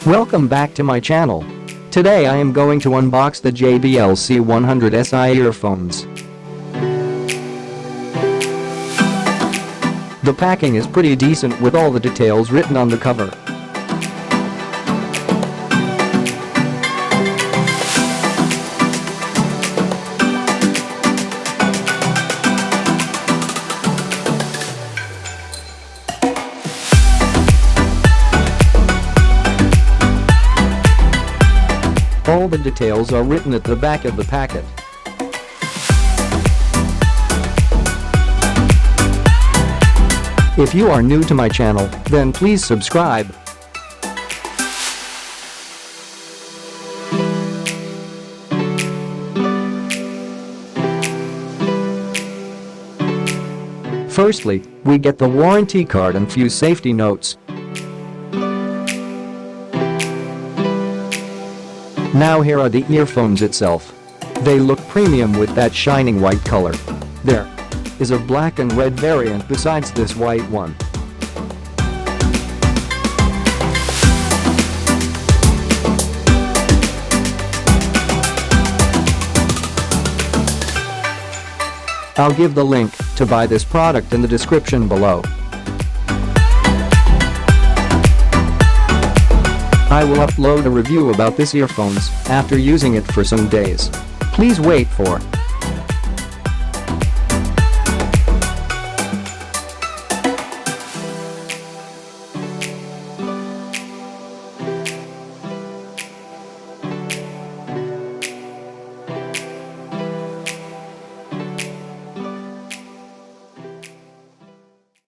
Welcome back to my channel. Today I am going to unbox the JBL CS100 SI earphones. The packing is pretty decent with all the details written on the cover. All the details are written at the back of the packet. If you are new to my channel, then please subscribe. Firstly, we get the warranty card and few safety notes. Now here are the earphones itself. They look premium with that shining white color. There is a black and red variant besides this white one. I'll give the link to buy this product in the description below. I will upload a review about this earphones after using it for some days. Please wait for